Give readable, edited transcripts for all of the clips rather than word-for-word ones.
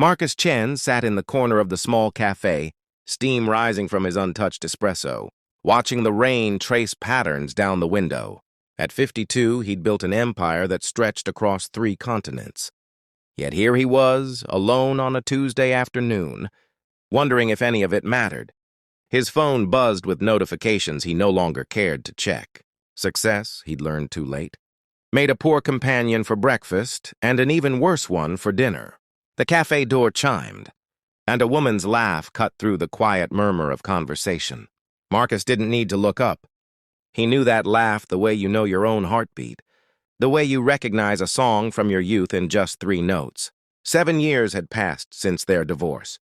Marcus Chen sat in the corner of the small cafe, steam rising from his untouched espresso, watching the rain trace patterns down the window. At 52, he'd built an empire that stretched across 3 continents. Yet here he was, alone on a Tuesday afternoon, wondering if any of it mattered. His phone buzzed with notifications he no longer cared to check. Success, he'd learned too late. Made a poor companion for breakfast, and an even worse one for dinner. The cafe door chimed, and a woman's laugh cut through the quiet murmur of conversation. Marcus didn't need to look up. He knew that laugh the way you know your own heartbeat, the way you recognize a song from your youth in just 3 notes. 7 years had passed since their divorce,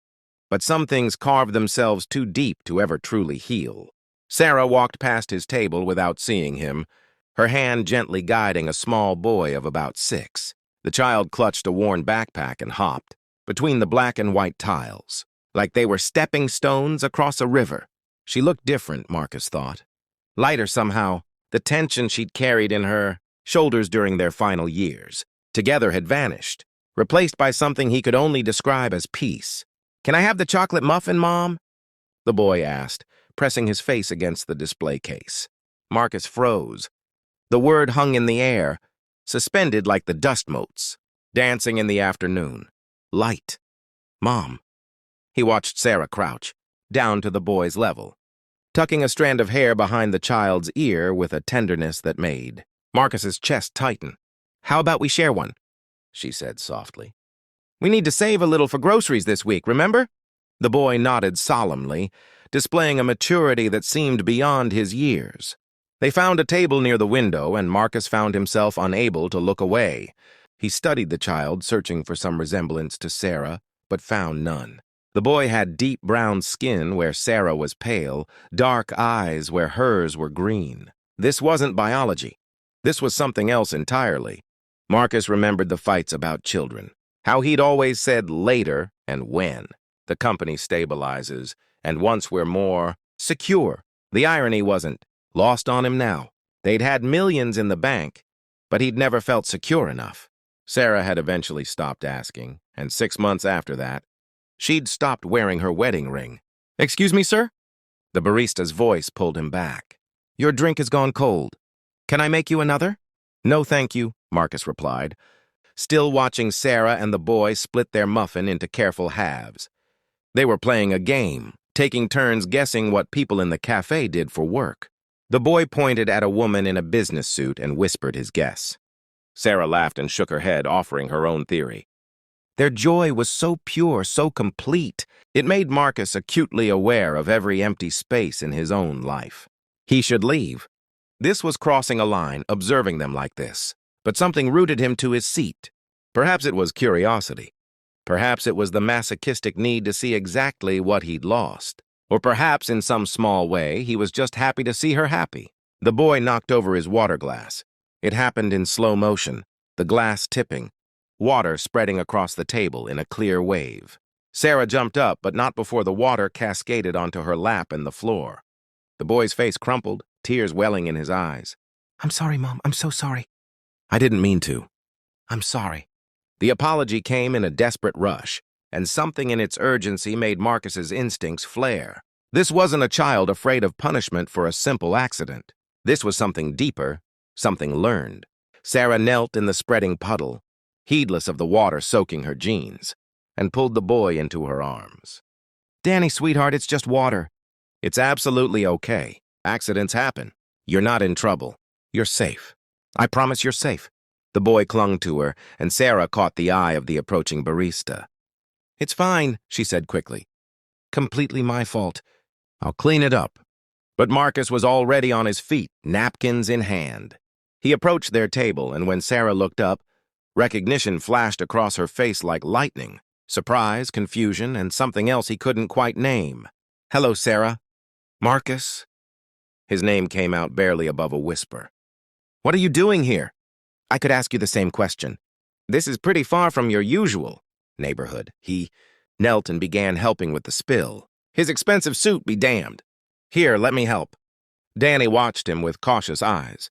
but some things carved themselves too deep to ever truly heal. Sarah walked past his table without seeing him, her hand gently guiding a small boy of about 6. The child clutched a worn backpack and hopped between the black and white tiles, like they were stepping stones across a river. She looked different, Marcus thought. Lighter somehow, the tension she'd carried in her shoulders during their final years, together had vanished, replaced by something he could only describe as peace. "Can I have the chocolate muffin, Mom?" the boy asked, pressing his face against the display case. Marcus froze. The word hung in the air, suspended like the dust motes, dancing in the afternoon. Light. Mom. He watched Sarah crouch, down to the boy's level, tucking a strand of hair behind the child's ear with a tenderness that made Marcus's chest tighten. "How about we share one?" she said softly. "We need to save a little for groceries this week, remember?" The boy nodded solemnly, displaying a maturity that seemed beyond his years. They found a table near the window, and Marcus found himself unable to look away. He studied the child, searching for some resemblance to Sarah, but found none. The boy had deep brown skin where Sarah was pale, dark eyes where hers were green. This wasn't biology. This was something else entirely. Marcus remembered the fights about children, how he'd always said later and when. The company stabilizes, and once we're more secure. The irony wasn't lost on him now. They'd had millions in the bank, but he'd never felt secure enough. Sarah had eventually stopped asking, and 6 months after that, she'd stopped wearing her wedding ring. "Excuse me, sir?" The barista's voice pulled him back. "Your drink has gone cold. Can I make you another?" "No, thank you," Marcus replied, still watching Sarah and the boy split their muffin into careful halves. They were playing a game, taking turns guessing what people in the cafe did for work. The boy pointed at a woman in a business suit and whispered his guess. Sarah laughed and shook her head, offering her own theory. Their joy was so pure, so complete, it made Marcus acutely aware of every empty space in his own life. He should leave. This was crossing a line, observing them like this. But something rooted him to his seat. Perhaps it was curiosity. Perhaps it was the masochistic need to see exactly what he'd lost. Or perhaps, in some small way, he was just happy to see her happy. The boy knocked over his water glass. It happened in slow motion, the glass tipping, water spreading across the table in a clear wave. Sarah jumped up, but not before the water cascaded onto her lap and the floor. The boy's face crumpled, tears welling in his eyes. "I'm sorry, Mom. I'm so sorry." "I didn't mean to. I'm sorry." The apology came in a desperate rush, and something in its urgency made Marcus's instincts flare. This wasn't a child afraid of punishment for a simple accident. This was something deeper, something learned. Sarah knelt in the spreading puddle, heedless of the water soaking her jeans, and pulled the boy into her arms. "Danny, sweetheart, it's just water." "It's absolutely okay. Accidents happen. You're not in trouble. You're safe. I promise you're safe." The boy clung to her, and Sarah caught the eye of the approaching barista. "It's fine," she said quickly. "Completely my fault. I'll clean it up." But Marcus was already on his feet, napkins in hand. He approached their table, and when Sarah looked up, recognition flashed across her face like lightning. Surprise, confusion, and something else he couldn't quite name. "Hello, Sarah." "Marcus?" His name came out barely above a whisper. "What are you doing here?" "I could ask you the same question. This is pretty far from your usual neighborhood." He knelt and began helping with the spill. "His expensive suit be damned. Here, let me help." Danny watched him with cautious eyes,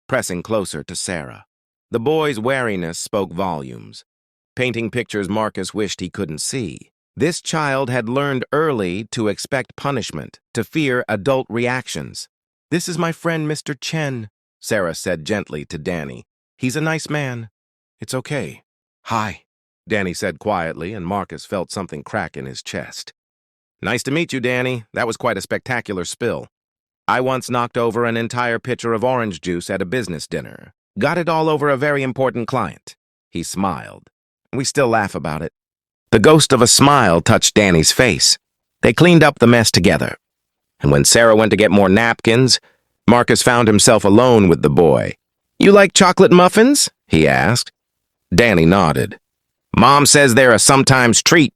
pressing closer to Sarah. The boy's wariness spoke volumes. painting pictures Marcus wished he couldn't see. This child had learned early to expect punishment, to fear adult reactions. "This is my friend, Mr. Chen," Sarah said gently to Danny. "He's a nice man. It's okay." "Hi," Danny said quietly, and Marcus felt something crack in his chest. "Nice to meet you, Danny. That was quite a spectacular spill. I once knocked over an entire pitcher of orange juice at a business dinner. Got it all over a very important client." He smiled. We still laugh about it. The ghost of a smile touched Danny's face. They cleaned up the mess together. And when Sarah went to get more napkins, Marcus found himself alone with the boy. "You like chocolate muffins?" he asked. Danny nodded. "Mom says they're a sometimes treat.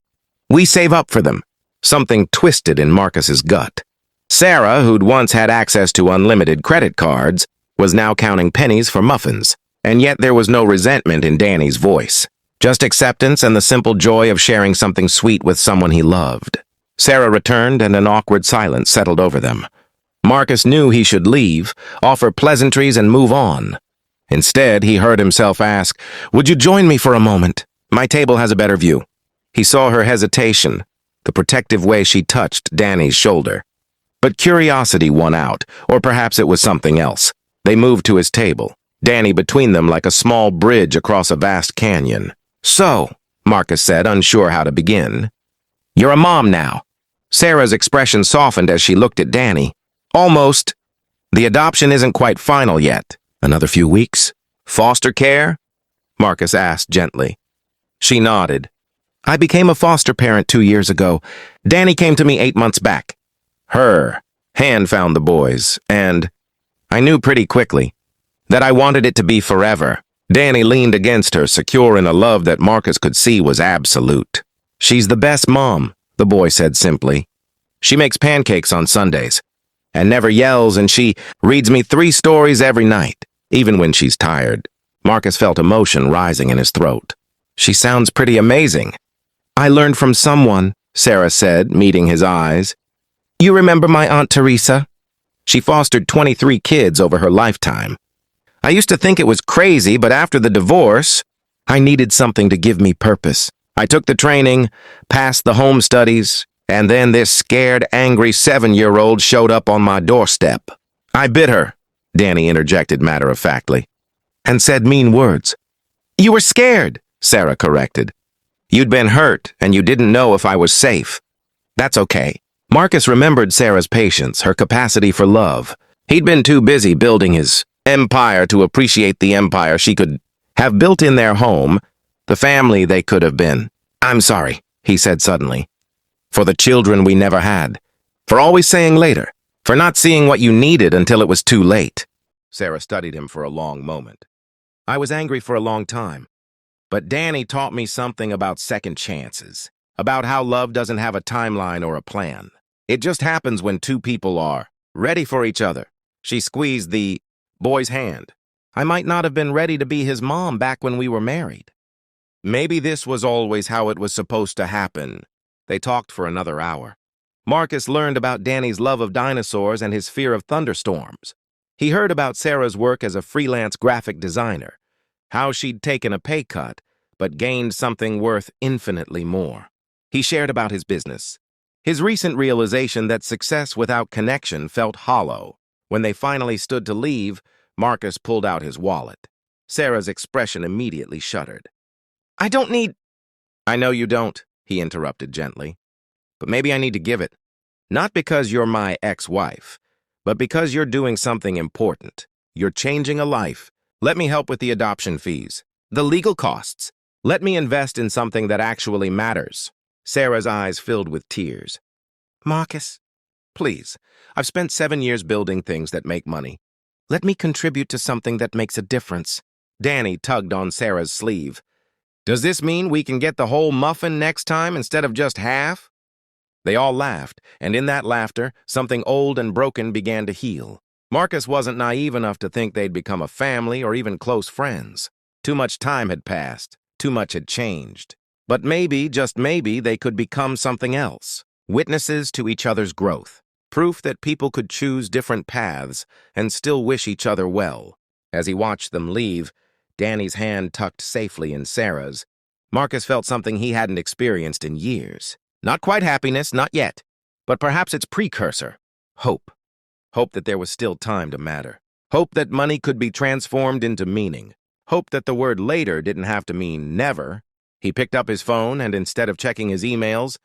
We save up for them." Something twisted in Marcus's gut. Sarah, who'd once had access to unlimited credit cards, was now counting pennies for muffins, and yet there was no resentment in Danny's voice. Just acceptance and the simple joy of sharing something sweet with someone he loved. Sarah returned, and an awkward silence settled over them. Marcus knew he should leave, offer pleasantries, and move on. Instead, he heard himself ask, "Would you join me for a moment? My table has a better view." He saw her hesitation, the protective way she touched Danny's shoulder. But curiosity won out, or perhaps it was something else. They moved to his table, Danny between them like a small bridge across a vast canyon. "So," Marcus said, unsure how to begin, "you're a mom now." Sarah's expression softened as she looked at Danny. "Almost. The adoption isn't quite final yet. Another few weeks? Foster care?" Marcus asked gently. She nodded. "I became a foster parent 2 years ago. Danny came to me 8 months back." Her hand found the boy's, and I knew pretty quickly that I wanted it to be forever. Danny leaned against her, secure in a love that Marcus could see was absolute. "She's the best mom," the boy said simply. "She makes pancakes on Sundays and never yells, and she reads me 3 stories every night, even when she's tired." Marcus felt emotion rising in his throat. "She sounds pretty amazing." "I learned from someone," Sarah said, meeting his eyes. "You remember my Aunt Teresa? She fostered 23 kids over her lifetime. I used to think it was crazy, but after the divorce, I needed something to give me purpose. I took the training, passed the home studies, and then this scared, angry 7-year-old showed up on my doorstep. I bit her," Danny interjected matter-of-factly, "and said mean words." "You were scared," Sarah corrected. "You'd been hurt, and you didn't know if I was safe." "That's okay." Marcus remembered Sarah's patience, her capacity for love. He'd been too busy building his empire to appreciate the empire she could have built in their home, the family they could have been. "I'm sorry," he said suddenly, "for the children we never had, for always saying later, for not seeing what you needed until it was too late." Sarah studied him for a long moment. "I was angry for a long time, but Danny taught me something about second chances, about how love doesn't have a timeline or a plan. It just happens when 2 people are ready for each other." She squeezed the boy's hand. "I might not have been ready to be his mom back when we were married." Maybe this was always how it was supposed to happen. They talked for another hour. Marcus learned about Danny's love of dinosaurs and his fear of thunderstorms. He heard about Sarah's work as a freelance graphic designer, how she'd taken a pay cut, but gained something worth infinitely more. He shared about his business, his recent realization that success without connection felt hollow. When they finally stood to leave, Marcus pulled out his wallet. Sarah's expression immediately shuddered. "I don't need—" "I know you don't," he interrupted gently. "But maybe I need to give it. Not because you're my ex-wife, but because you're doing something important. You're changing a life. Let me help with the adoption fees, the legal costs. Let me invest in something that actually matters." Sarah's eyes filled with tears. "Marcus, please, I've spent 7 years building things that make money. Let me contribute to something that makes a difference." Danny tugged on Sarah's sleeve. "Does this mean we can get the whole muffin next time instead of just half?" They all laughed, and in that laughter, something old and broken began to heal. Marcus wasn't naive enough to think they'd become a family or even close friends. Too much time had passed. Too much had changed. But maybe, just maybe, they could become something else. Witnesses to each other's growth. Proof that people could choose different paths and still wish each other well. As he watched them leave, Danny's hand tucked safely in Sarah's, Marcus felt something he hadn't experienced in years. Not quite happiness, not yet, but perhaps its precursor. Hope. Hope that there was still time to matter. Hope that money could be transformed into meaning. Hope that the word later didn't have to mean never. He picked up his phone and instead of checking his emails,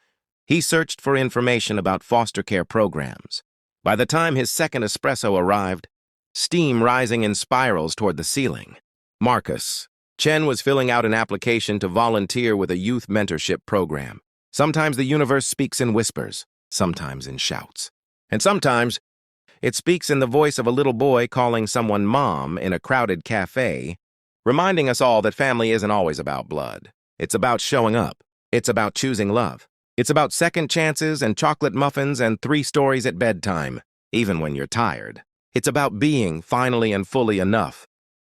he searched for information about foster care programs. By the time his second espresso arrived, steam rising in spirals toward the ceiling. Marcus. Chen was filling out an application to volunteer with a youth mentorship program. Sometimes the universe speaks in whispers, sometimes in shouts. And sometimes it speaks in the voice of a little boy calling someone mom in a crowded cafe, reminding us all that family isn't always about blood. It's about showing up. It's about choosing love. It's about second chances and chocolate muffins and 3 stories at bedtime, even when you're tired. It's about being finally and fully enough,